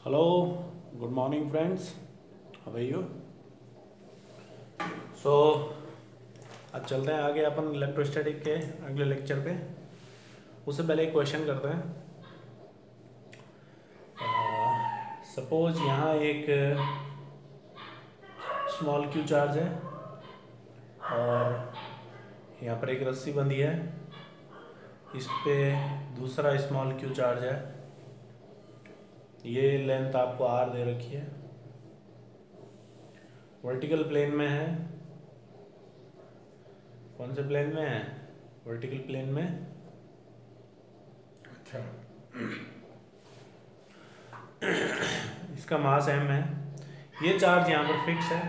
Hello, good morning friends, how are you? So आज चलते हैं आगे अपन इलेक्ट्रोस्टैटिक के अगले लेक्चर पे। उससे पहले एक क्वेश्चन करते हैं। सपोज यहाँ एक स्मॉल क्यू चार्ज है और यहाँ पर एक रस्सी बंधी है, इस पे दूसरा स्मॉल क्यू चार्ज है। ये लेंथ आपको आर दे रखी है, वर्टिकल प्लेन में है। कौन से प्लेन में है? वर्टिकल प्लेन में। अच्छा, इसका मास m है। ये चार्ज यहाँ पर फिक्स है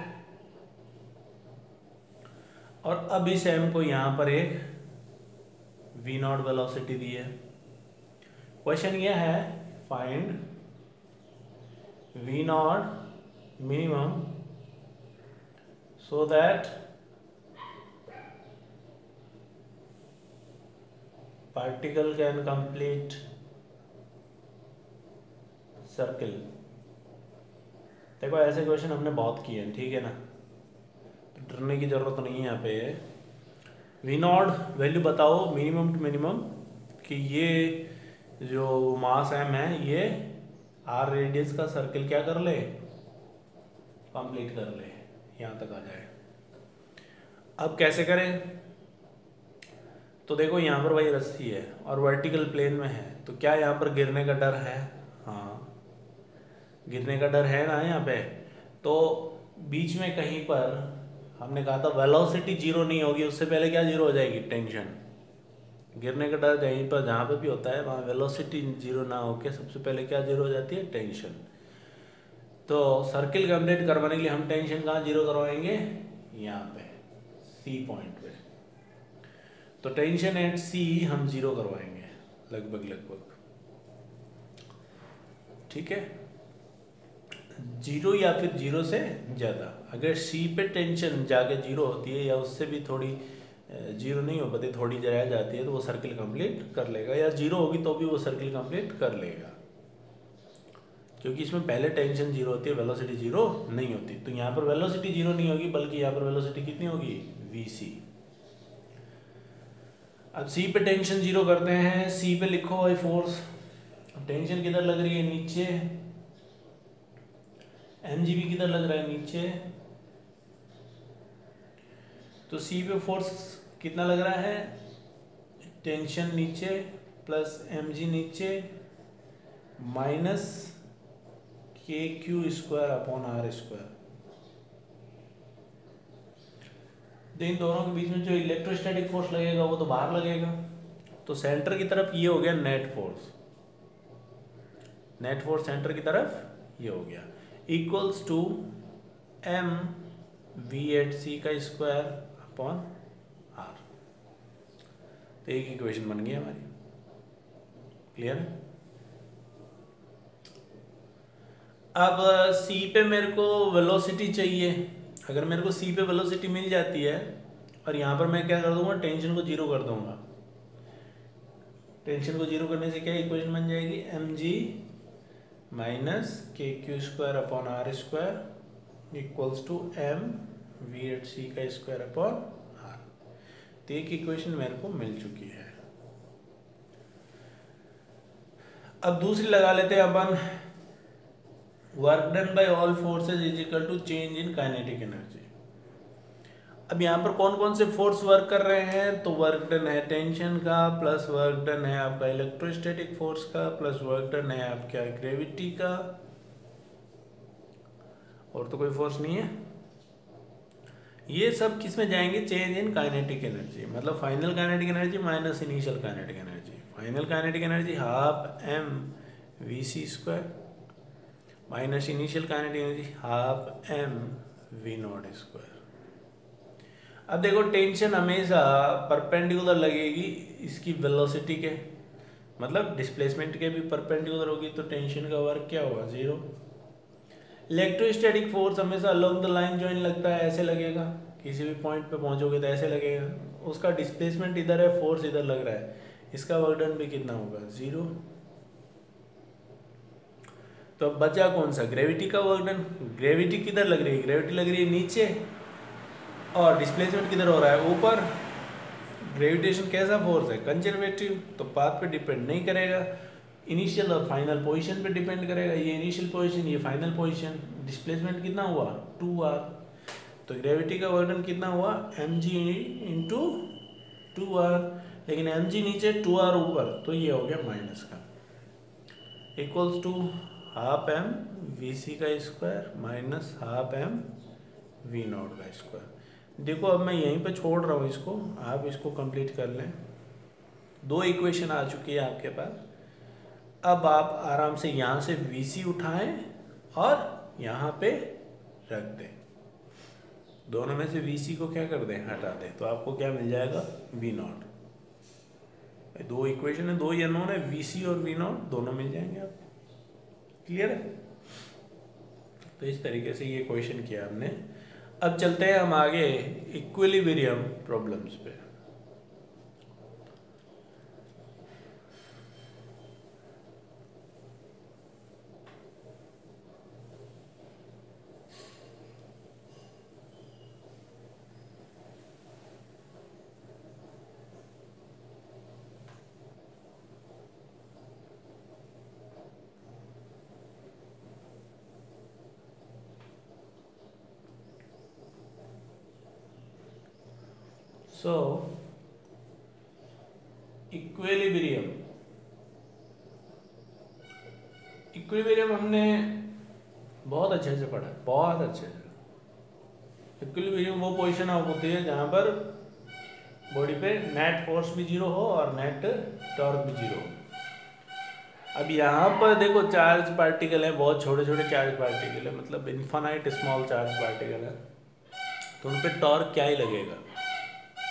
और अब इस m को यहाँ पर एक v0 वेलोसिटी दी है। क्वेश्चन ये है, find v0 minimum so that particle can complete circle. देखो ऐसे क्वेश्चन हमने बहुत किए हैं, ठीक है ना, तो डरने की जरूरत नहीं है। यहाँ पे v0 वैल्यू बताओ मिनिमम टू मिनिमम कि ये जो मास m है ये r रेडियस का सर्किल क्या कर ले, कंप्लीट कर ले, यहाँ तक आ जाए। अब कैसे करें? तो देखो यहाँ पर भाई रस्सी है और वर्टिकल प्लेन में है, तो क्या यहाँ पर गिरने का डर है? हाँ, गिरने का डर है ना यहाँ पे। तो बीच में कहीं पर हमने कहा था वेलोसिटी जीरो नहीं होगी, उससे पहले क्या जीरो हो जाएगी? टेंशन। गिरने का डर कहीं पर जहाँ पे भी होता है वहाँ वेलोसिटी जीरो ना होके सबसे पहले क्या जीरो हो जाती है? टेंशन। तो सर्किल कंप्लीट करवाने के लिए हम टेंशन कहाँ जीरो करवाएंगे? यहाँ पे सी पॉइंट पे। तो टेंशन एट सी हम जीरो करवाएंगे लगभग, ठीक है। जीरो या फिर जीरो से ज़्यादा। अगर सी पे टेंशन जाके जीरो होती है या उससे भी थोड़ी जीरो नहीं हो पाती, थोड़ी रह जाती है, तो वो सर्किल कंप्लीट कर लेगा, या जीरो होगी तो भी वो सर्किल कंप्लीट कर लेगा, क्योंकि इसमें पहले टेंशन जीरो होती है, वेलोसिटी जीरो नहीं होती। तो यहाँ पर वेलोसिटी जीरो नहीं होगी, बल्कि यहाँ पर वेलोसिटी कितनी होगी? vc। अब सी पे टेंशन जीरो करते हैं, सी पे लिखो भाई फोर्स। टेंशन किधर लग रही है? नीचे। mg भी किधर लग रहा है? नीचे। तो सी पे फोर्स कितना लग रहा है? टेंशन नीचे प्लस mg नीचे minus k q square upon r square. इन दोनों के बीच में जो इलेक्ट्रोस्टैटिक फोर्स लगेगा वो तो बाहर लगेगा, तो सेंटर की तरफ ये हो गया net force. Net force centre की तरफ ये हो गया, equals to m v at c का स्क्वायर अपॉन आर। तो एक इक्वेशन बन गई हमारी। क्लियर है? अब सी पे मेरे को वेलोसिटी चाहिए। अगर मेरे को सी पे वेलोसिटी मिल जाती है और यहाँ पर मैं क्या कर दूंगा? टेंशन को जीरो कर दूंगा। टेंशन को जीरो करने से क्या इक्वेशन बन जाएगी? mg minus k q square upon r square equals to m v at c का स्क्वायर अपॉन आर। तो एक इक्वेशन मेरे को मिल चुकी है। अब दूसरी लगा लेते हैं अपन। Work done by all forces is equal to change in kinetic energy. अब यहाँ पर कौन कौन से फोर्स वर्क कर रहे हैं? तो वर्क डन है टेंशन का, प्लस वर्क डन है आपका इलेक्ट्रोस्टैटिक फोर्स का, प्लस वर्क डन है आपका ग्रेविटी का, और तो कोई फोर्स नहीं है। ये सब किस में जाएंगे? Change in kinetic energy. मतलब final kinetic energy minus initial kinetic energy. Final kinetic energy half m vc square minus initial kinetic energy half m v0 square. अब देखो टेंशन हमेशा परपेंडिकुलर लगेगी इसकी वेलोसिटी के, मतलब डिस्प्लेसमेंट के भी परपेंडिकुलर होगी, तो टेंशन का वर्क क्या होगा? जीरो। इलेक्ट्रोस्टैटिक फोर्स हमेशा अलोंग द लाइन जो इन लगता है ऐसे लगेगा, किसी भी पॉइंट पे पहुंचोगे तो ऐसे लगेगा। उसका डिस्प्लेसमेंट इधर है, फोर्स इधर लग रहा है, इसका वर्क डन भी कितना होगा? जीरो। तो अब बचा कौन सा, ग्रेविटी का वर्क डन। ग्रेविटी किधर लग रही है, ग्रेविटी लग रही है नीचे, और डिस्प्लेसमेंट किधर हो रहा है, ऊपर। ग्रेविटेशन कैसा फोर्स है, कंजर्वेटिव, तो पाथ पे डिपेंड नहीं करेगा, इनिशियल और फाइनल पोजीशन पे डिपेंड करेगा। ये इनिशियल पोजीशन, ये फाइनल पोजीशन। डिस्प्लेसमेंट कितना हुआ, 2r, तो ग्रेविटी का वर्क डन कितना हुआ, mg इंटू 2r, लेकिन mg नीचे 2r ऊपर, तो ये हो गया माइनस का, equals to half m vc का square minus half m v naught का स्क्वायर। देखो अब मैं यहीं पे छोड़ रहा हूँ इसको, आप इसको कंप्लीट कर लें। 2 इक्वेशन आ चुकी है आपके पास। अब आप आराम से यहाँ से vc उठाएं और यहाँ पे रख दें, दोनों में से vc को क्या कर दें, हटा दें, तो आपको क्या मिल जाएगा, v नॉट। 2 इक्वेशन है, 2 अननोन है, vc और v नॉट दोनों मिल जाएंगे आपको। क्लियर है? तो इस तरीके से ये क्वेश्चन किया हमने। अब चलते हैं हम आगे इक्विलिब्रियम प्रॉब्लम्स पे। सो इक्विलिब्रियम, इक्विलिब्रियम हमने बहुत अच्छे से पढ़ा, बहुत अच्छे से। इक्विलिब्रियम वो पोजीशन होती है जहाँ पर बॉडी पे नेट फोर्स भी जीरो हो और नेट टॉर्क भी जीरो हो। अब यहाँ पर देखो चार्ज पार्टिकल है, बहुत छोटे छोटे चार्ज पार्टिकल है, मतलब इन्फानाइट स्मॉल चार्ज पार्टिकल है, तो उन पर टॉर्क क्या ही लगेगा,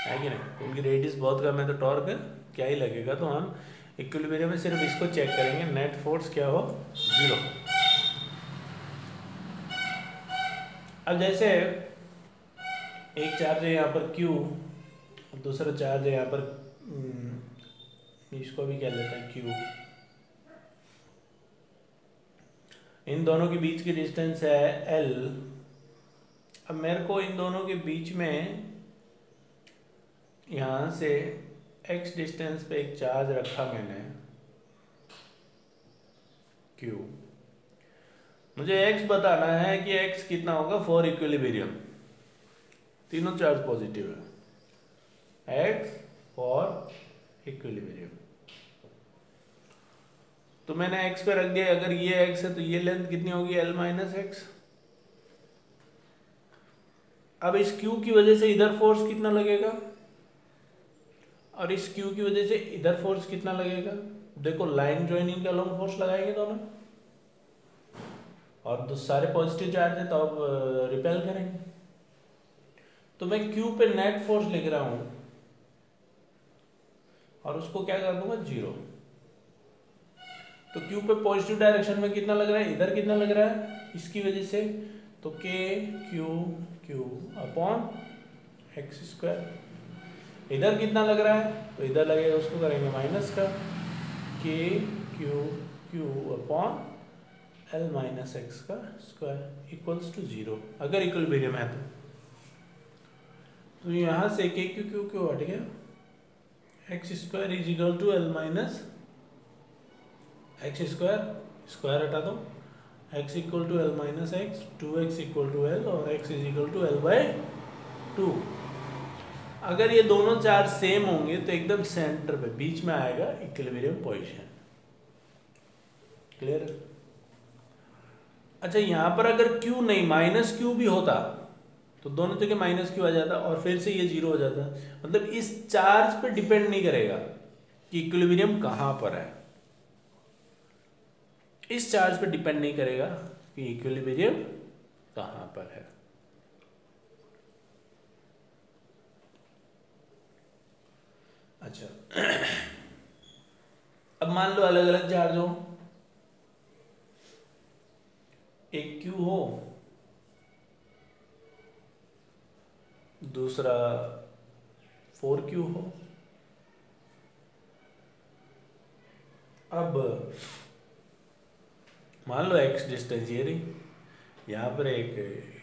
है कि नहीं। उनकी रेडियस बहुत कम है तो टॉर्क क्या ही लगेगा। तो हम इक्विलिब्रियम में सिर्फ इसको चेक करेंगे, नेट फोर्स क्या हो, जीरो। अब जैसे एक चार्ज है यहाँ पर Q और दूसरा चार्ज है यहाँ पर इसको भी क्या लेते हैं Q, इन दोनों के बीच की डिस्टेंस है L। अब मेरे को इन दोनों के बीच में यहाँ से x डिस्टेंस पे एक चार्ज रखा मैंने Q, मुझे x बताना है कि x कितना होगा फॉर इक्विलिब्रियम। तीनों चार्ज पॉजिटिव है, x फॉर इक्विलिब्रियम। तो मैंने x पे रख दिया, अगर ये x है तो ये लेंथ कितनी होगी, L माइनस एक्स। अब इस Q की वजह से इधर फोर्स कितना लगेगा और इस Q की वजह से इधर फोर्स कितना लगेगा। देखो लाइन ज्वाइनिंग का लॉन्ग फोर्स लगाएंगे दोनों, और तो सारे पॉजिटिव चार्ज है तो अब रिपेल करेंगे। तो मैं Q पे नेट फोर्स लिख रहा हूं और उसको क्या कर दूंगा, जीरो। तो Q पे पॉजिटिव डायरेक्शन में कितना लग रहा है, इधर कितना लग रहा है इसकी वजह से, तो K Q upon x square. इधर कितना लग रहा है, तो इधर लगेगा, उसको करेंगे माइनस का, K Q upon L minus x का स्क्वायर इक्वल्स टू जीरो, अगर इक्विलिब्रियम है तो यहाँ से K Q हट गया, x square is equal to L minus x square, square हटा दो, x equal to L minus x, 2x equal to L और x is equal to L by 2। अगर ये दोनों चार्ज सेम होंगे तो एकदम सेंटर पे बीच में आएगा इक्विलिब्रियम पोजीशन। क्लियर? अच्छा यहाँ पर अगर Q नहीं माइनस Q भी होता तो दोनों जगह माइनस Q आ जाता और फिर से ये जीरो हो जाता। मतलब इस चार्ज पे डिपेंड नहीं करेगा कि इक्विलिब्रियम कहाँ पर है, इस चार्ज पे डिपेंड नहीं करेगा कि इक्विलिब्रियम कहां पर है। अच्छा अब मान लो अलग अलग चार्ज हो, एक Q हो, दूसरा 4Q हो। अब मान लो x डिस्टेंस ये रही, यहाँ पर एक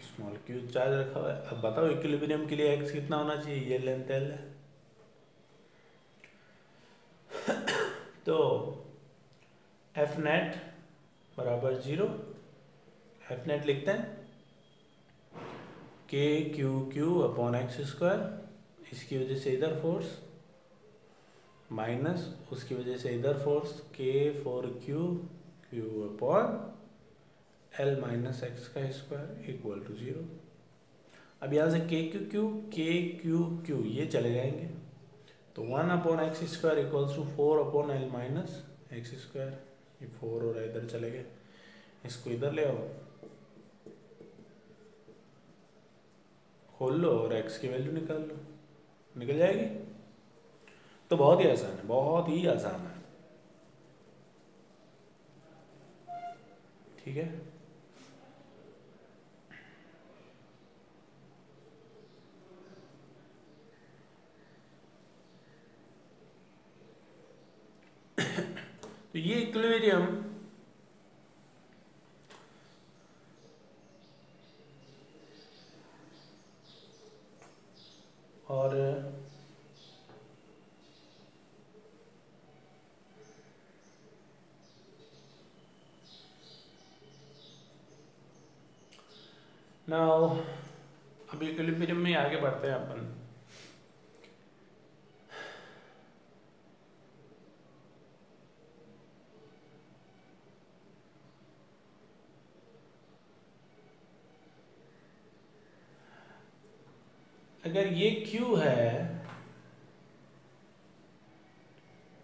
स्मॉल q चार्ज रखा हुआ है। अब बताओ इक्विलिब्रियम के लिए x कितना होना चाहिए, ये लेंथ l है। तो एफ नेट बराबर 0, एफ नेट लिखते हैं के Q Q upon x square, इसकी वजह से इधर फोर्स, माइनस उसकी वजह से इधर फोर्स के four Q Q upon L minus x का स्क्वायर इक्वल टू 0। अब यहाँ से के क्यू क्यू ये चले जाएंगे, तो 1 upon x square equals to 4 upon L minus x square. ये 4 और इधर चले गए, इसको इधर ले आओ, खोल लो और x की वैल्यू निकाल लो, निकल जाएगी। तो बहुत ही आसान है, बहुत ही आसान है, ठीक है। तो ये इक्विलिब्रियम और नाउ अब इक्विलिब्रियम में आगे बढ़ते हैं अपन। अगर ये Q है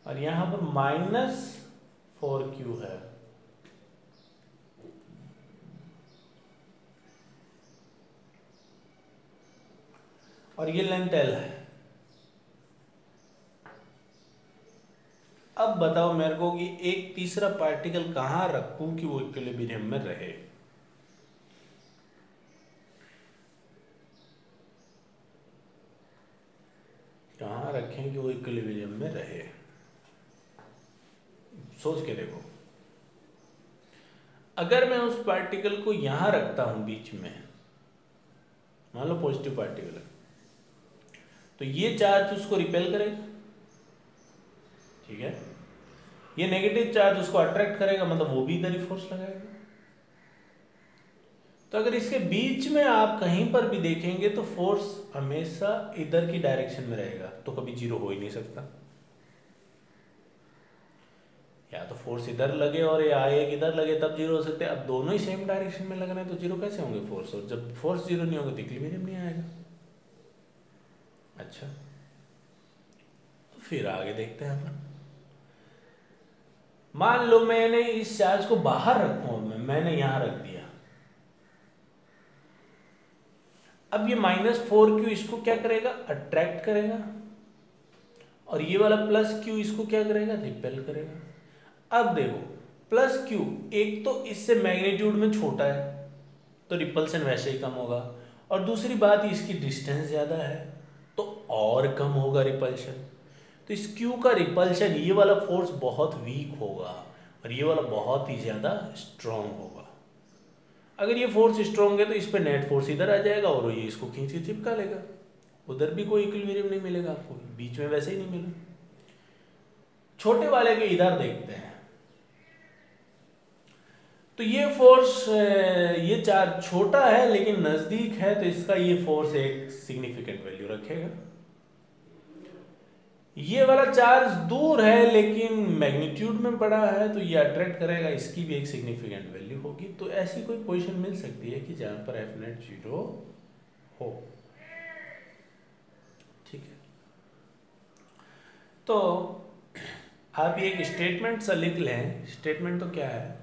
और यहां पर -4Q है, और ये लेंथ L है, अब बताओ मेरे को कि एक तीसरा पार्टिकल कहां रखूं कि वो इक्विलिब्रियम में रहे। कहां रखें कि वो इक्विलिब्रियम में रहे, सोच के देखो। अगर मैं उस पार्टिकल को यहां रखता हूं बीच में, मान लो पॉजिटिव पार्टिकल है, तो ये चार्ज उसको रिपेल करेगा, ठीक है। ये नेगेटिव चार्ज उसको अट्रैक्ट करेगा, मतलब वो भी इधर ही फोर्स लगाएगा। तो अगर इसके बीच में आप कहीं पर भी देखेंगे तो फोर्स हमेशा इधर की डायरेक्शन में रहेगा, तो कभी जीरो हो ही नहीं सकता। या तो फोर्स इधर लगे और ये आए इधर लगे तब जीरो हो सकते हैं। अब दोनों ही सेम डायरेक्शन में लगना है तो जीरो कैसे होंगे फोर्स, और जब फोर्स जीरो नहीं होगा तो इक्विलिब्रियम नहीं आएगा। अच्छा, तो फिर आगे देखते हैं अपन। मान लो मैंने इस चार्ज को बाहर रखूं, मैंने यहां रख दिया। अब ये -4Q इसको क्या करेगा, अट्रैक्ट करेगा, और ये वाला +Q इसको क्या करेगा, रिपेल करेगा। अब देखो +Q एक तो इससे मैग्नीट्यूड में छोटा है तो रिपल्सन वैसे ही कम होगा, और दूसरी बात इसकी डिस्टेंस ज़्यादा है तो और कम होगा रिपल्शन। तो इस Q का रिपल्शन, ये वाला फोर्स बहुत वीक होगा और ये वाला बहुत ही ज़्यादा स्ट्रॉन्ग होगा। अगर ये फोर्स स्ट्रॉन्ग है तो इस पर नेट फोर्स इधर आ जाएगा और ये इसको खींच के चिपका लेगा, उधर भी कोई इक्विलिब्रियम नहीं मिलेगा आपको, बीच में वैसे ही नहीं मिलेगा। छोटे वाले के इधर देखते हैं, तो ये फोर्स, ये चार्ज छोटा है लेकिन नजदीक है, तो इसका ये फोर्स एक सिग्निफिकेंट वैल्यू रखेगा। ये वाला चार्ज दूर है लेकिन मैग्नीट्यूड में बड़ा है तो ये अट्रैक्ट करेगा, इसकी भी एक सिग्निफिकेंट वैल्यू होगी। तो ऐसी कोई पोजीशन मिल सकती है कि जहां पर एफ नेट 0 हो, ठीक है। तो आप ये एक स्टेटमेंट सा लिख लें। स्टेटमेंट तो क्या है,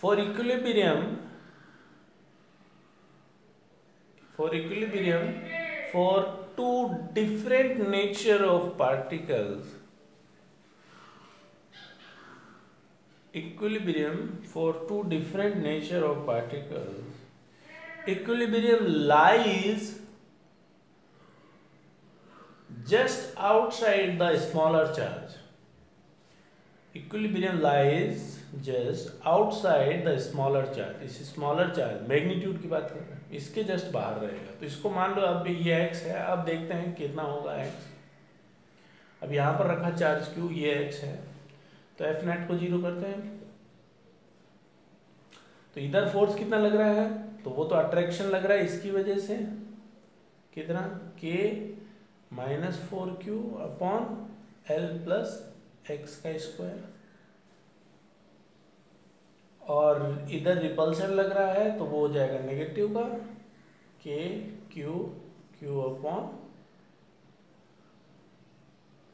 for equilibrium for two different nature of particles, equilibrium for two different nature of particles, equilibrium lies just outside the smaller charge, equilibrium lies just outside the smaller charge. इस smaller charge magnitude की बात कर रहे हैं, इसके just बाहर रहेगा। तो इसको मान लो अब ये x है, अब देखते हैं कितना होगा x। अब यहाँ पर रखा चार्ज q, ये x है, तो एफ नेट को 0 करते हैं। तो इधर फोर्स कितना लग रहा है, तो वो तो अट्रैक्शन लग रहा है इसकी वजह से, कितना k -4q upon l plus x का स्क्वायर। और इधर रिपल्सन लग रहा है तो वो हो जाएगा नेगेटिव का k q upon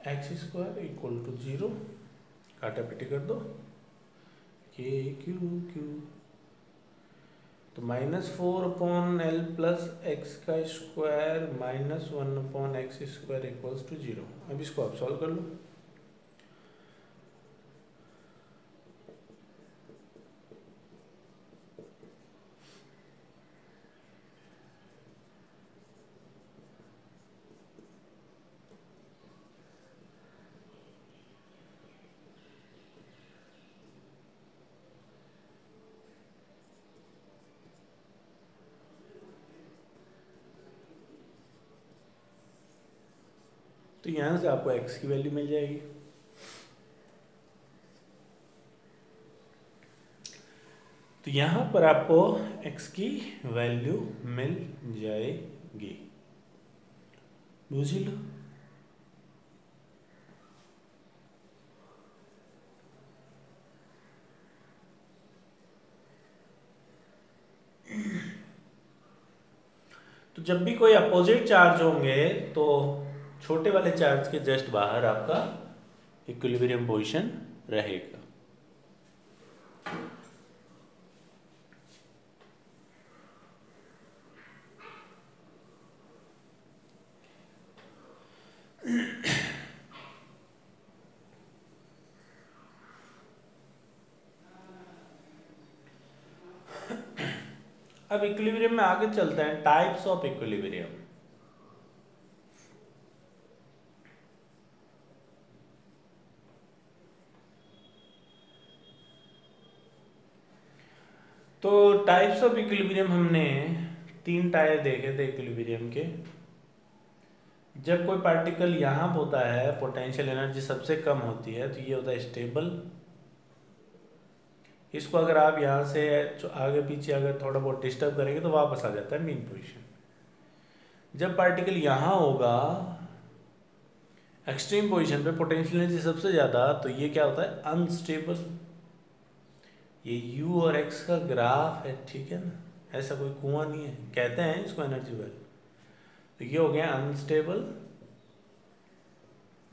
x square equal to 0। काटा पीटी कर दो, k q तो -4 अपॉन l प्लस x का square -1 upon x square equals to 0। अब इसको आप सॉल्व कर लो। तो यहाँ से आपको x की वैल्यू मिल जाएगी। तो यहाँ पर आपको x की वैल्यू मिल जाएगी, बुझ लो। तो जब भी कोई अपोजिट चार्ज होंगे तो छोटे वाले चार्ज के जस्ट बाहर आपका इक्विलिब्रियम पोजीशन रहेगा। अब इक्विलिब्रियम में आगे चलते हैं, टाइप्स ऑफ इक्विलिब्रियम। तो टाइप्स ऑफ इक्विलिब्रियम हमने 3 टाइप देखे थे इक्विलिब्रियम के। जब कोई पार्टिकल यहाँ होता है, पोटेंशियल एनर्जी सबसे कम होती है, तो ये होता है स्टेबल। इसको अगर आप यहाँ से आगे पीछे अगर थोड़ा बहुत डिस्टर्ब करेंगे तो वापस आ जाता है मीन पोजीशन। जब पार्टिकल यहाँ होगा एक्सट्रीम पोजीशन पे, पोटेंशियल एनर्जी सबसे ज़्यादा, तो ये क्या होता है, अनस्टेबल। ये u और x का ग्राफ है, ठीक है ना, ऐसा कोई कुआं नहीं है, कहते हैं इसको एनर्जी वेल। तो ये हो गया अनस्टेबल।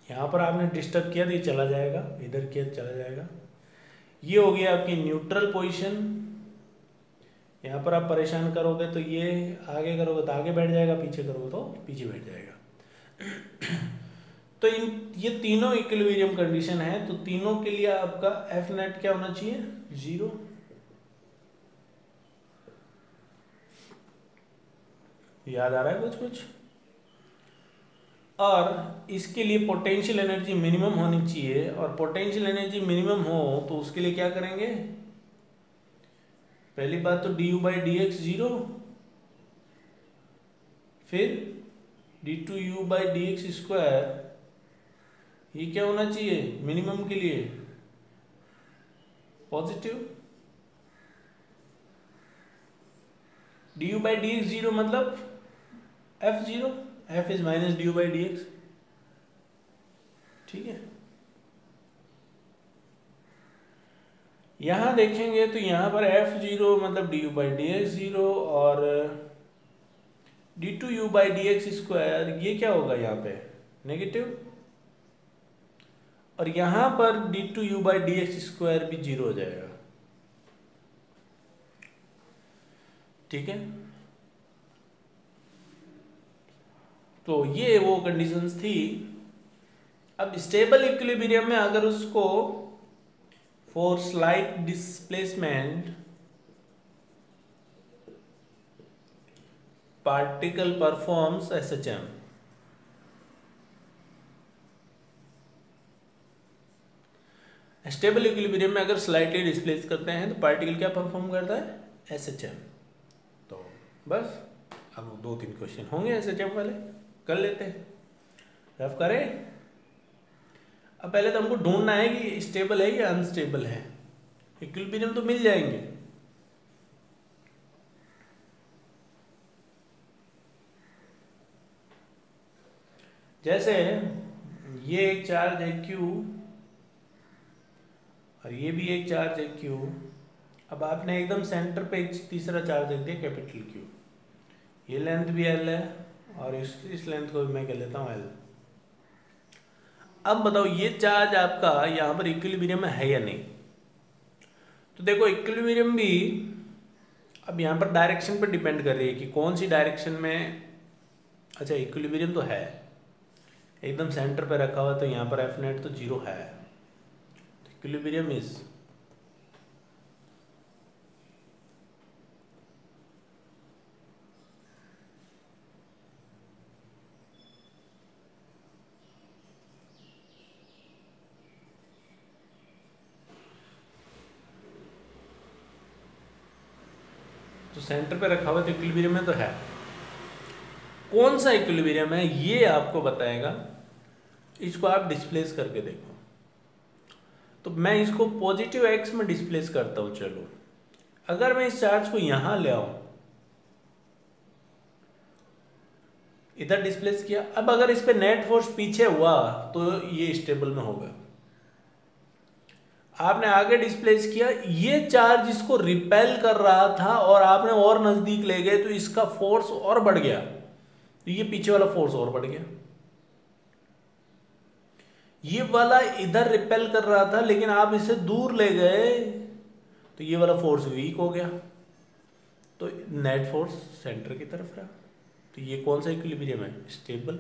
यहाँ पर आपने डिस्टर्ब किया तो ये चला जाएगा, इधर किया तो चला जाएगा। ये हो गया आपकी न्यूट्रल पोजीशन। यहाँ पर आप परेशान करोगे तो ये आगे करोगे तो आगे बैठ जाएगा, पीछे करोगे तो पीछे बैठ जाएगा। तो ये तीनों इक्विलिब्रियम कंडीशन है, तो तीनों के लिए आपका एफ नेट क्या होना चाहिए, 0। याद आ रहा है कुछ कुछ। और इसके लिए पोटेंशियल एनर्जी मिनिमम होनी चाहिए, और पोटेंशियल एनर्जी मिनिमम हो तो उसके लिए क्या करेंगे, पहली बात तो du/dx 0, फिर d2u/dx स्क्वायर, ये क्या होना चाहिए मिनिमम के लिए, पॉजिटिव। du/dx 0 मतलब f0, f is minus du/dx, ठीक है। यहां देखेंगे तो यहां पर f0 मतलब du/dx 0 और d2u/dx स्क्वायर, ये क्या होगा यहाँ पे नेगेटिव, और यहां पर d2u/dx स्क्वायर भी 0 हो जाएगा, ठीक है। तो ये वो कंडीशंस थी। अब स्टेबल इक्विलिब्रियम में अगर उसको for slight displacement particle performs SHM, stable equilibrium में अगर स्लाइटली डिस्प्लेस करते हैं तो पार्टिकल क्या परफॉर्म करता है? SHM। तो बस अब 2-3 क्वेश्चन होंगे SHM वाले, कर लेते हैं। रफ करें। अब पहले तो हमको ढूंढना है कि स्टेबल है या अनस्टेबल है। इक्विलिब्रियम तो मिल जाएंगे, जैसे ये एक चार्ज है Q और ये भी एक चार्ज है Q। अब आपने एकदम सेंटर पे एक तीसरा चार्ज दे दिया कैपिटल Q। ये लेंथ भी L है और इस लेंथ को भी मैं कह लेता हूँ L। अब बताओ ये चार्ज आपका यहाँ पर इक्विलिब्रियम में है या नहीं? तो देखो इक्विलिब्रियम भी अब यहाँ पर डायरेक्शन पर डिपेंड कर रही है कि कौन सी डायरेक्शन में। अच्छा इक्विलिब्रियम तो है, एकदम सेंटर पे रखा हुआ, तो यहाँ पर F नेट तो 0 है। तो इक्विलिब्रियम इज तो सेंटर पे रखा हुआ तो इक्विलिब्रियम में तो है। कौन सा इक्विलिब्रियम है ये आपको बताएगा, इसको आप डिस्प्लेस करके देखो। तो मैं इसको पॉजिटिव x में डिस्प्लेस करता हूं। चलो अगर मैं इस चार्ज को यहां ले आऊं, इधर डिस्प्लेस किया, अब अगर इस पे नेट फोर्स पीछे हुआ तो ये स्टेबल में होगा। आपने आगे डिस्प्लेस किया, ये चार्ज इसको रिपेल कर रहा था और आपने और नजदीक ले गए तो इसका फोर्स और बढ़ गया, तो ये पीछे वाला फोर्स और बढ़ गया। ये वाला इधर रिपेल कर रहा था लेकिन आप इसे दूर ले गए तो ये वाला फोर्स वीक हो गया, तो नेट फोर्स सेंटर की तरफ रहा। तो ये कौन सा इक्विलिब्रियम है? स्टेबल।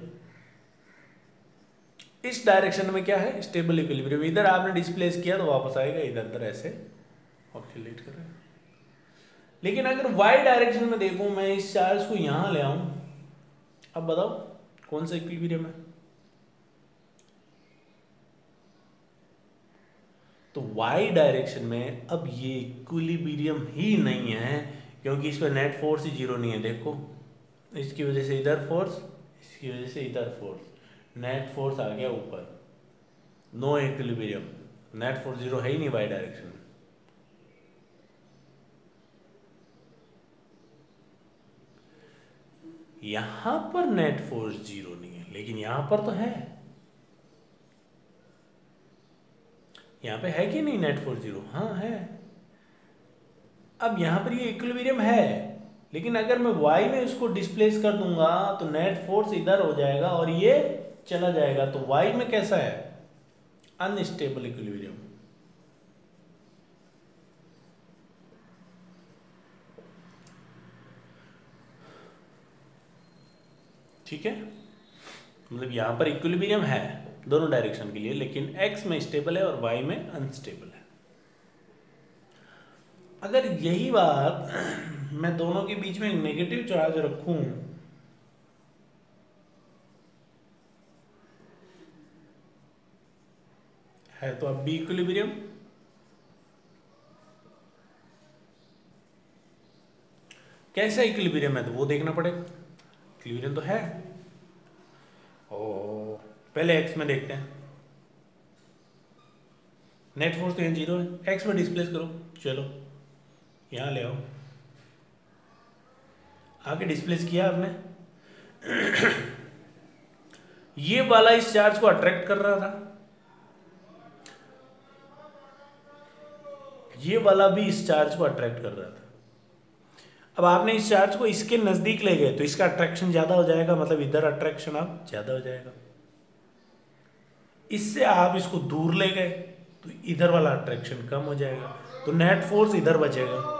इस डायरेक्शन में क्या है? Stable equilibrium. इधर आपने डिस्प्लेस किया तो वापस आएगा, इधर इधर ऐसे ऑक्सीलेट करेगा। लेकिन अगर वाई डायरेक्शन में देखूं, मैं इस चार्ज को यहां ले आऊं, अब बताओ कौन सा इक्विलिब्रियम है? तो वाई डायरेक्शन में अब ये इक्विलिब्रियम ही नहीं है, क्योंकि इस पर नेट फोर्स ही 0 नहीं है। देखो इसकी वजह से इधर फोर्स, इसकी वजह से इधर फोर्स, नेट फोर्स आ गया ऊपर, नो इक्विलिब्रियम, नेट फोर्स 0 है ही नहीं वाई डायरेक्शन में। यहां पर नेट फोर्स 0 नहीं है, लेकिन यहां पर तो है। यहां पे है कि नहीं नेट फोर्स 0? हाँ है। अब यहां पर ये इक्विलिब्रियम है, लेकिन अगर मैं y में इसको डिस्प्लेस कर दूंगा तो नेट फोर्स इधर हो जाएगा और ये चला जाएगा। तो y में कैसा है? Unstable equilibrium. ठीक है, मतलब यहां पर इक्विलिब्रियम है दोनों डायरेक्शन के लिए, लेकिन x में स्टेबल है और y में अनस्टेबल है। अगर यही बात मैं दोनों के बीच में एक नेगेटिव चार्ज रखूं, है तो अब भी इक्विलिब्रियम। कैसा इक्विलिब्रियम है तो वो देखना पड़ेगा। इक्विलिब्रियम तो है। ओ पहले x में देखते हैं। नेट फोर्स तो यहाँ 0 है, x में डिस्प्लेस करो। चलो यहाँ ले आओ, आगे डिस्प्लेस किया आपने। ये वाला इस चार्ज को अट्रैक्ट कर रहा था, ये वाला भी इस चार्ज को अट्रैक्ट कर रहा था। अब आपने इस चार्ज को इसके नजदीक ले गए तो इसका अट्रैक्शन ज्यादा हो जाएगा, मतलब इधर अट्रैक्शन अब ज्यादा हो जाएगा। इससे आप इसको दूर ले गए तो इधर वाला अट्रैक्शन कम हो जाएगा, तो नेट फोर्स इधर बचेगा।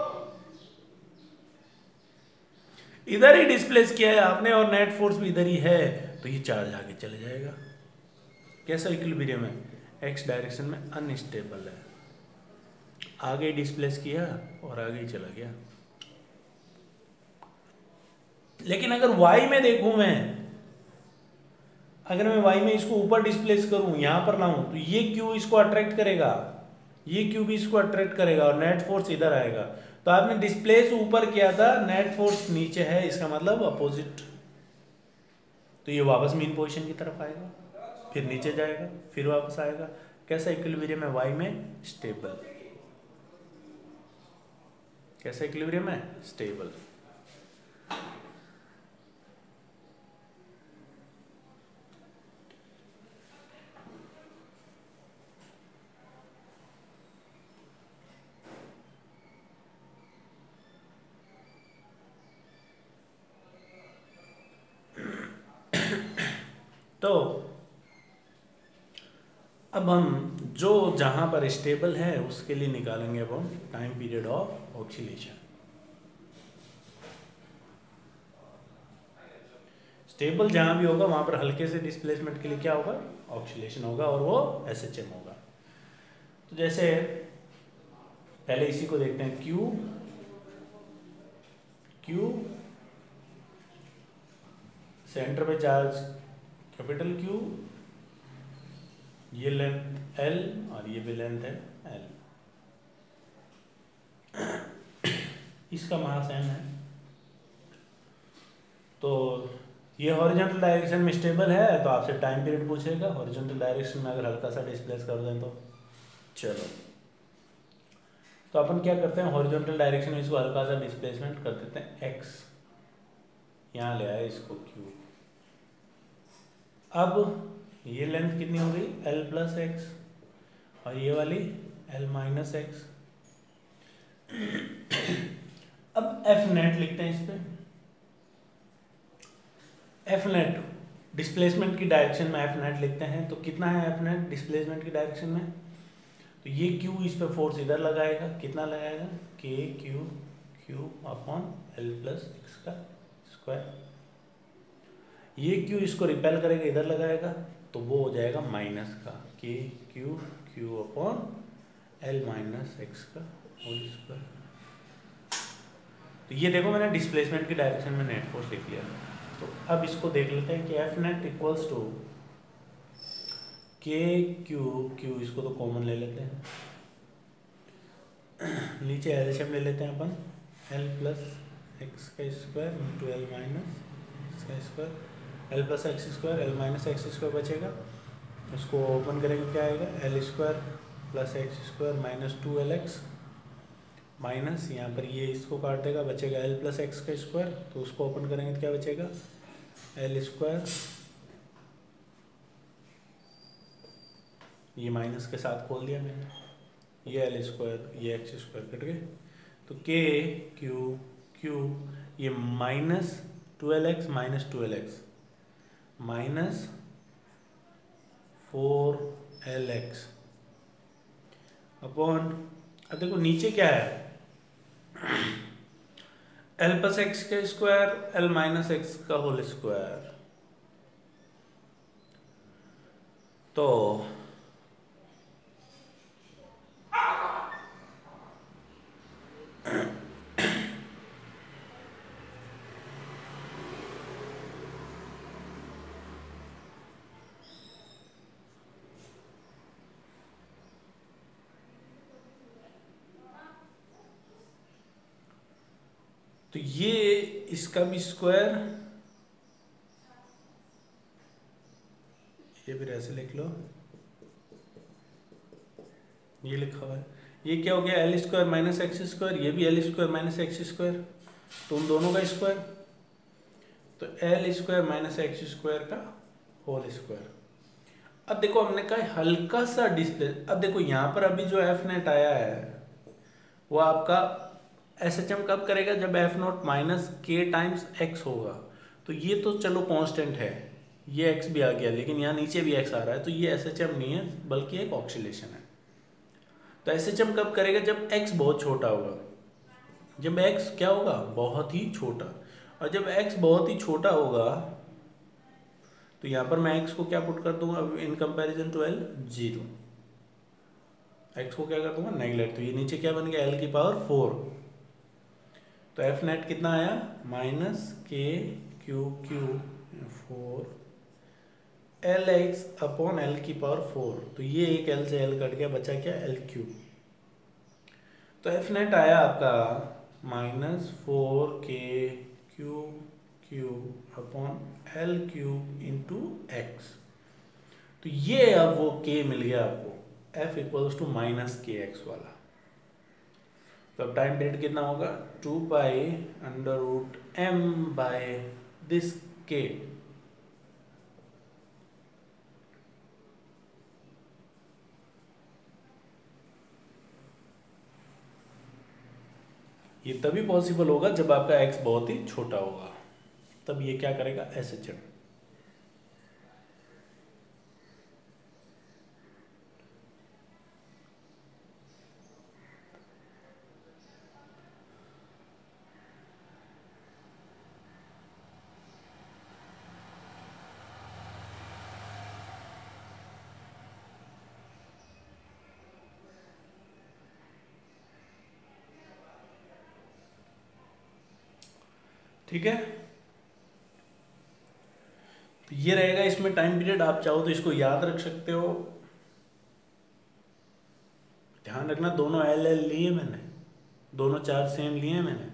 इधर ही डिस्प्लेस किया है आपने और नेट फोर्स भी इधर ही है, तो ये चार्ज आगे चले जाएगा। कैसा इक्विलिब्रियम है? एक्स डायरेक्शन में अनस्टेबल है, आगे डिस्प्लेस किया और आगे ही चला गया। लेकिन अगर y में देखूं मैं, अगर मैं y में इसको ऊपर डिस्प्लेस करूं, यहां पर लाऊं, तो ये क्यू इसको अट्रैक्ट करेगा, ये क्यू भी इसको अट्रैक्ट करेगा और नेट फोर्स इधर आएगा। तो आपने डिस्प्लेस ऊपर किया था, नेट फोर्स नीचे है, इसका मतलब अपोजिट। तो ये वापस मीन पोजीशन की तरफ आएगा, फिर नीचे जाएगा, फिर वापस आएगा। कैसा इक्विलिब्रियम है वाई में? स्टेबल। कैसा इक्विलिब्रियम है? स्टेबल। तो अब हम जो जहां पर स्टेबल है उसके लिए निकालेंगे अब हम time period of oscillation. Stable जहां भी होगा वहां पर हल्के से डिस्प्लेसमेंट के लिए क्या होगा? ऑक्सीलेशन होगा, और वो एसएचएम होगा। तो जैसे पहले इसी को देखते हैं, क्यू क्यू सेंटर पे चार्ज कैपिटल क्यू, ये लेंथ एल और ये भी लेंथ है एल। इसका मास एम है। तो ये हॉरिजॉन्टल डायरेक्शन में स्टेबल है, तो आपसे टाइम पीरियड पूछेगा। हॉरिजॉन्टल डायरेक्शन में अगर हल्का सा डिस्प्लेस कर दें तो चलो, तो अपन क्या करते हैं, हॉरिजॉन्टल डायरेक्शन में इसको हल्का सा डिस्प्लेसमेंट कर देते हैं एक्स, यहाँ ले आए इसको क्यू। अब ये लेंथ कितनी हो गई? एल प्लस एक्स, और ये वाली एल माइनस एक्स। अब एफ नेट लिखते हैं इस पे। एफ नेट डिस्प्लेसमेंट की डायरेक्शन में एफ नेट लिखते हैं, तो कितना है एफ नेट डिस्प्लेसमेंट की डायरेक्शन में? तो ये क्यू इस पे फोर्स इधर लगाएगा, कितना लगाएगा? के Q Q upon L plus x का स्क्वायर। ये क्यू इसको रिपेल करेगा, इधर लगाएगा, तो वो हो जाएगा माइनस का के Q Q upon L minus x का होल स्क्वायर। तो ये देखो मैंने डिस्प्लेसमेंट की डायरेक्शन में नेट फोर्स लिख लिया। तो अब इसको देख लेते हैं कि एफ नेट इक्वल्स टू के क्यू क्यू, इसको तो कॉमन ले लेते हैं, नीचे एलसीएम ले लेते हैं अपन, एल प्लस एक्स का square into l minus x का square, l plus x square l minus x square बचेगा। इसको ओपन करेंगे, क्या आएगा? L square plus x square minus 2lx, minus यहाँ पर ये इसको काट देगा, बचेगा एल प्लस एक्स का स्क्वायर। तो उसको ओपन करेंगे तो क्या बचेगा? एल स्क्वायर, ये माइनस के साथ खोल दिया मैंने, ये एल स्क्वायर ये एक्स स्क्वायर कट गए। तो के क्यू क्यू ये minus 12x minus 12x minus 4lx upon, अब देखो नीचे क्या है? एल प्लस एक्स का स्क्वायर एल माइनस एक्स का होल स्क्वायर। तो तो ये इसका भी स्क्वायर, ये भी ऐसे लिख लो, ये लिखा हुआ है। ये क्या हो गया? L square minus x square, ये भी L square minus x square, तो उन दोनों का स्क्वायर, तो L square minus x square का होल स्क्वायर। अब देखो हमने कहा हल्का सा डिस्प्ले, अब देखो यहाँ पर अभी जो एफ नेट आया है वो आपका एसएचएम कब करेगा? जब एफ नॉट माइनस के टाइम्स एक्स होगा। तो ये तो चलो कांस्टेंट है, ये एक्स भी आ गया, लेकिन यहाँ नीचे भी एक्स आ रहा है, तो ये एसएचएम नहीं है बल्कि एक ऑक्सीलेशन है। तो एसएचएम कब करेगा? जब एक्स बहुत छोटा होगा। जब एक्स क्या होगा? बहुत ही छोटा। और जब एक्स बहुत ही छोटा होगा तो यहाँ पर मैं एक्स को क्या पुट कर दूंगा in comparison to L? 0। X को क्या कर दूंगा? नेगलेक्ट। तो ये नीचे क्या बन गया? एल की पावर 4। तो एफ नेट कितना आया? Minus k Q Q 4 L x upon L की पावर 4। तो ये एक एल से एल कट गया, बचा क्या? L Q. तो एफ नेट आया आपका -4k³ upon L cube into x. तो ये अब वो k मिल गया आपको, f इक्वल्स टू -kx वाला। तो अब टाइम पीरियड कितना होगा, 2π√m/दिस k। ये तभी पॉसिबल होगा जब आपका x बहुत ही छोटा होगा, तब ये क्या करेगा, SHM। ठीक है, तो ये रहेगा इसमें टाइम पीरियड। आप चाहो तो इसको याद रख सकते हो। ध्यान रखना दोनों एल एल लिए मैंने, दोनों चार्ज सेम लिए मैंने,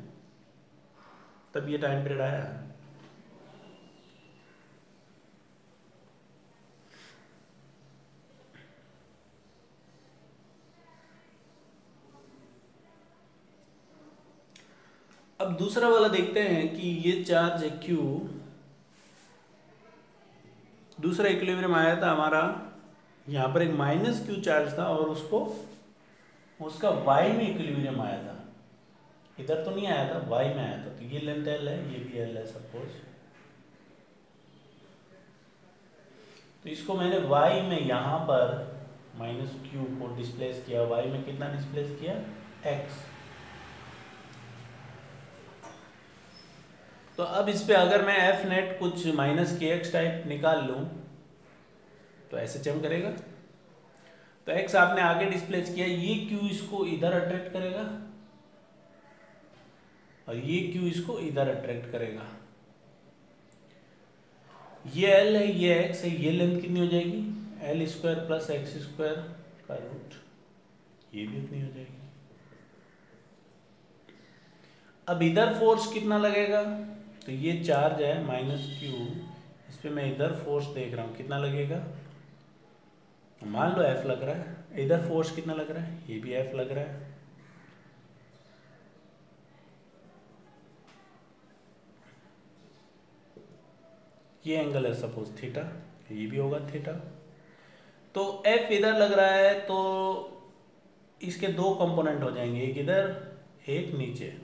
तब ये टाइम पीरियड आया। अब दूसरा वाला देखते हैं कि ये चार्ज है Q, दूसरा इक्विलिब्रियम आया था हमारा, यहाँ पर एक -Q चार्ज था और उसका y में इक्विलिब्रियम आया था, इधर तो नहीं आया था, y में आया था। तो ये लेंथ L है, ये भी L है सपोज। तो इसको मैंने y में यहाँ पर -Q को डिस्प्लेस किया, y में कितना डिस्प्लेस किया, x। तो अब इस पे अगर मैं एफ नेट कुछ -kx टाइप निकाल लूं तो SHM करेगा। तो x आपने आगे डिस्प्लेस किया, ये q इसको इधर अट्रैक्ट करेगा और ये q इसको इधर अट्रैक्ट करेगा। ये l है, ये x है, ये लेंथ कितनी हो जाएगी, L² + x² का रूट, ये भी इतनी हो जाएगी। अब इधर फोर्स कितना लगेगा, तो ये चार्ज है -Q, इस पे मैं इधर फोर्स देख रहा हूँ, कितना लगेगा, मान लो F लग रहा है। इधर फोर्स कितना लग रहा है, ये भी F लग रहा है। ये एंगल है सपोज थीटा, ये भी होगा थीटा। तो F इधर लग रहा है तो इसके दो कंपोनेंट हो जाएंगे, एक इधर एक नीचे।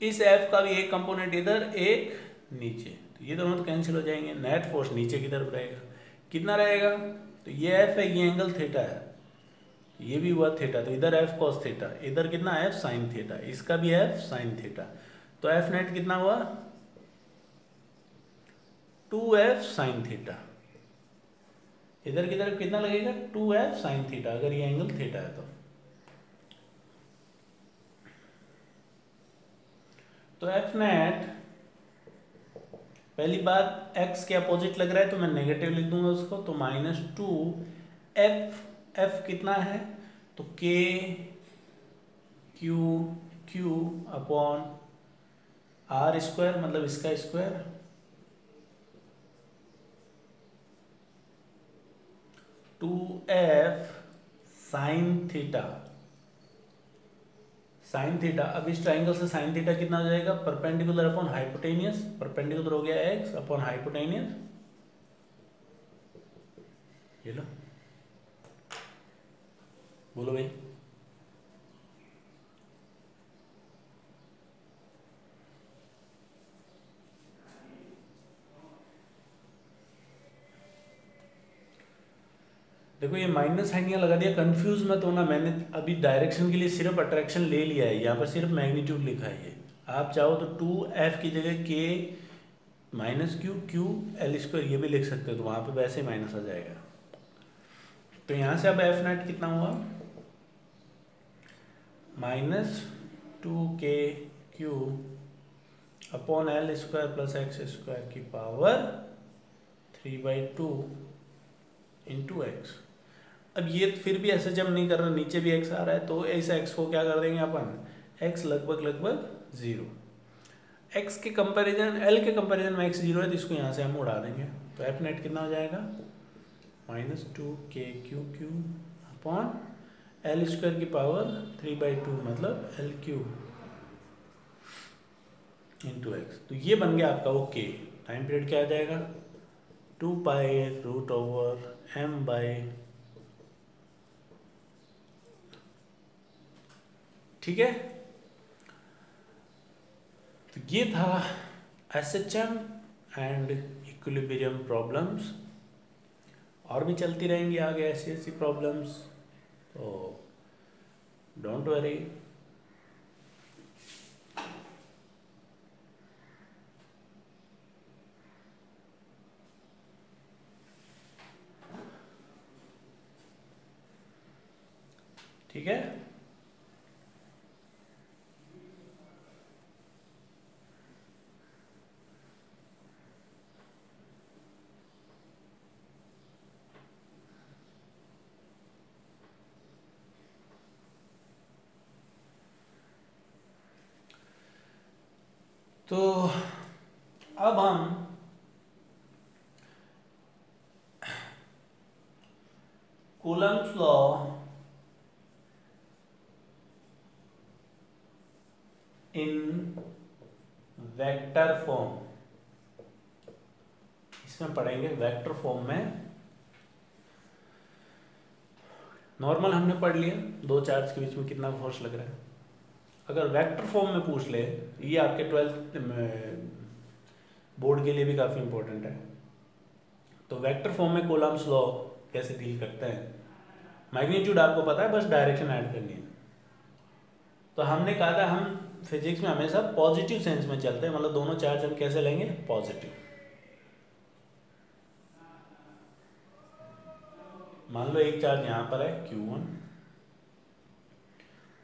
इस F का भी एक कंपोनेंट इधर एक नीचे, तो ये दोनों तो कैंसिल हो जाएंगे। नेट फोर्स नीचे की तरफ रहेगा, कितना रहेगा, तो ये F है, ये एंगल थीटा है, ये भी हुआ थीटा, तो इधर F cos थीटा, इधर कितना F sin थीटा, इसका भी F sin थीटा। तो F नेट कितना हुआ, 2F sin थीटा। इधर की तरफ कितना लगेगा, 2F sin थीटा, अगर ये एंगल थीटा है तो F नेट, पहली बात x के अपोजिट लग रहा है तो मैं नेगेटिव लिख दूंगा उसको, तो -2F, F कितना है, तो Q अपॉन R², मतलब इसका square, 2F sin theta. Sine theta, अब इस ट्राइंगल से साइन थीटा कितना हो जाएगा, परपेंडिकुलर अपॉन हाइपोटेनियस, परपेंडिकुलर हो गया x अपॉन हाइपोटेनियस, ये लो, बोलो भाई। देखो ये माइनस साइन यहाँ लगा दिया, कंफ्यूज मत होना, मैंने अभी डायरेक्शन के लिए सिर्फ अट्रैक्शन ले लिया है, यहाँ पर सिर्फ मैग्नीट्यूड लिखा है ये। आप चाहो तो 2F की जगह K -Q L² ये भी लिख सकते हो, तो वहाँ पे वैसे ही माइनस आ जाएगा। तो यहाँ से अब F नेट कितना हुआ, -2KQ अपॉन L² + x² की पावर 3/2 × x। अब ये फिर भी ऐसे जब नहीं कर रहा, नीचे भी x आ रहा है, तो इस x को क्या कर देंगे अपन, x लगभग 0। x के कंपैरिजन, l के कंपैरिजन में x 0 है, तो इसको यहाँ से हम उड़ा देंगे। तो f नेट कितना हो जाएगा, -2k अपॉन l स्क्वायर की पावर 3/2 मतलब l³ इंटू एक्स। तो ये बन गया आपका वो k। टाइम पीरियड क्या आ जाएगा, 2π√m/, ठीक है। तो ये था SHM एंड इक्विलिब्रियम प्रॉब्लम्स। और भी चलती रहेंगी आगे ऐसी प्रॉब्लम्स, तो डोंट वरी। ठीक है, तो अब हम Coulomb's law in vector form, इसमें पढ़ेंगे। वेक्टर फॉर्म में नॉर्मल हमने पढ़ लिया, दो चार्ज के बीच में कितना फोर्स लग रहा है। अगर वेक्टर फॉर्म में पूछ ले, ये आपके 12th बोर्ड के लिए भी काफ़ी इंपॉर्टेंट है। तो वेक्टर फॉर्म में कूलम्स लॉ कैसे डील करते हैं, मैग्नीट्यूड आपको पता है, बस डायरेक्शन ऐड करनी है। तो हमने कहा था हम फिजिक्स में हमेशा पॉजिटिव सेंस में चलते हैं, मतलब दोनों चार्ज हम कैसे लेंगे, पॉजिटिव। मान लो एक चार्ज यहाँ पर है Q1,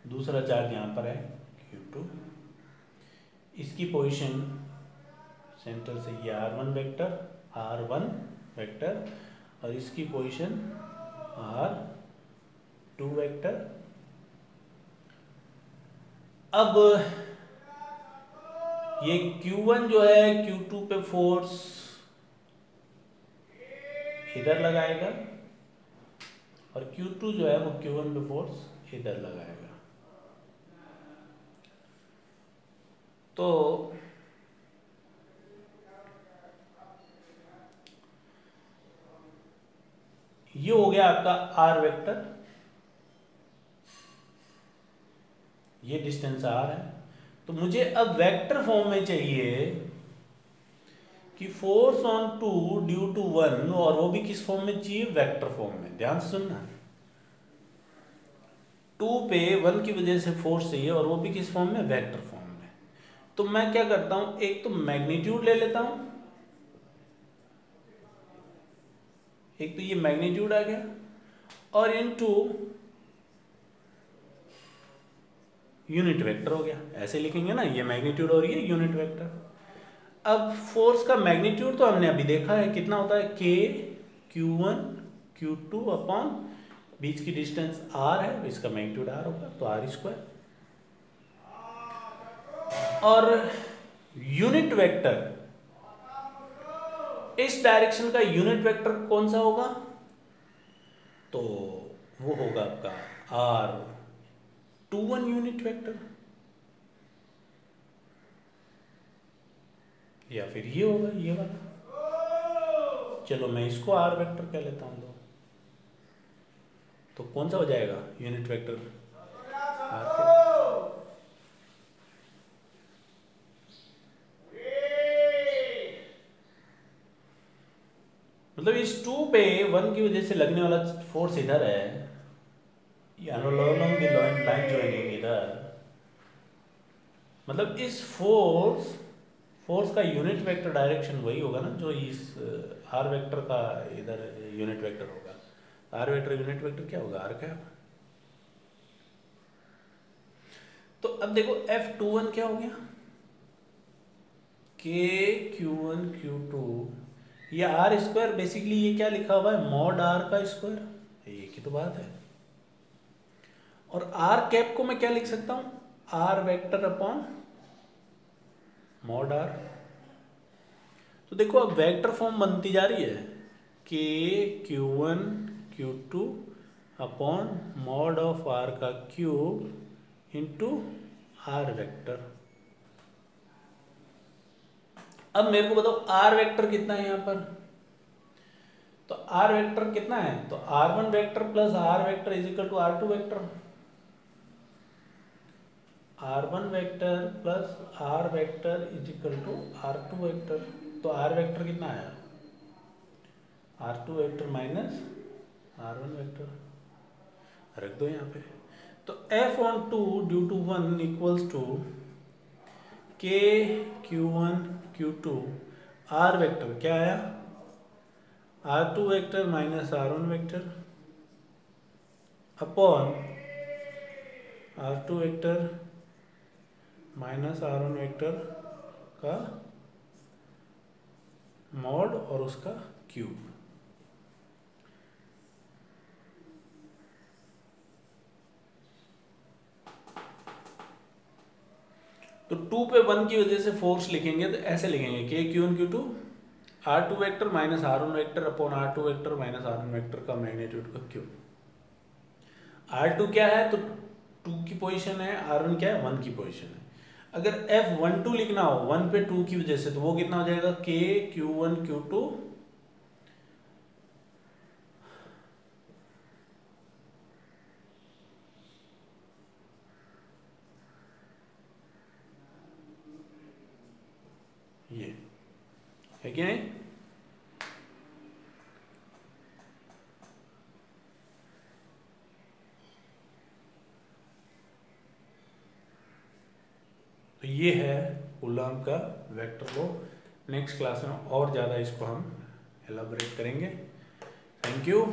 दूसरा चार्ज यहाँ पर है Q2। इसकी पोजीशन सेंटर से ये R1 वेक्टर और इसकी पोजीशन R2 वेक्टर। अब ये Q1 जो है Q2 पे फोर्स इधर लगाएगा और Q2 जो है वो Q1 पे फोर्स इधर लगाएगा। तो ये हो गया आपका R वेक्टर, ये डिस्टेंस R है। तो मुझे अब वेक्टर फॉर्म में चाहिए कि फोर्स ऑन 2 ड्यू टू 1, और वो भी किस फॉर्म में चाहिए, वेक्टर फॉर्म में। ध्यान से सुनना, 2 पे 1 की वजह से फोर्स चाहिए और वो भी किस फॉर्म में, वेक्टर फॉर्म में। तो मैं क्या करता हूं, एक तो मैग्नीट्यूड ले लेता हूं, एक तो ये मैग्नीट्यूड आ गया, और इनटू यूनिट वेक्टर हो गया। ऐसे लिखेंगे ना, ये मैग्नीट्यूड और ये यूनिट वेक्टर। अब फोर्स का मैग्नीट्यूड तो हमने अभी देखा है कितना होता है, K Q1 Q2 अपॉन बीच की डिस्टेंस R है, इसका मैग्नीट्यूड R होगा, तो R²। और यूनिट वेक्टर, इस डायरेक्शन का यूनिट वेक्टर कौन सा होगा, तो वो होगा आपका R21 यूनिट वेक्टर, या फिर ये होगा ये वाला। चलो मैं इसको R वेक्टर कह लेता हूं, तो कौन सा हो जाएगा यूनिट वेक्टर, R। मतलब इस 2 पे 1 की वजह से लगने वाला फोर्स इधर है, लाइन ज्वाइनिंग इधर, मतलब इस फोर्स का यूनिट वेक्टर डायरेक्शन वही होगा ना जो इस R वेक्टर का इधर यूनिट वेक्टर होगा। R वेक्टर यूनिट वेक्टर क्या होगा, R²। तो अब देखो F21 क्या हो गया, K Q1 Q2, ये R², बेसिकली ये क्या लिखा हुआ है, मॉड R का स्क्वायर, एक ही तो बात है। और आर कैप को मैं क्या लिख सकता हूं, R vector upon mod R. तो देखो अब वेक्टर फॉर्म बनती जा रही है, के Q1 Q2 upon mod of R का क्यूब इंटू आर वेक्टर। अब मेरे को बताओ आर वेक्टर कितना है यहां पर, तो आर वेक्टर कितना है, तो R1 vector plus R vector is equal to R2 vector. R1 vector plus R vector is equal to R2 vector. तो आर वेक्टर कितना आया, R2 vector minus R1 vector, रख दो यहाँ पे। तो F(2) due to 1 equals to K Q1 Q2 R vector क्या आया, R2 vector minus R1 vector upon R2 vector minus R1 vector का मॉड और उसका क्यूब। तो 2 पे 1 की वजह से फोर्स लिखेंगे तो ऐसे लिखेंगे के Q1 Q2 R2 vector minus R1 vector upon R2 vector minus R1 vector का मैग्नीट्यूड का क्यूब। R2 क्या है, तो 2 की पोजीशन है, R1 क्या है, 1 की पोजीशन है। अगर F12 लिखना हो 1 पे 2 की वजह से, तो वो कितना हो जाएगा, के Q1 Q2 ये है कि नहीं। तो ये है कूलॉम का वेक्टर लॉ। नेक्स्ट क्लास में और ज़्यादा इसको हम एलाबोरेट करेंगे। Thank you.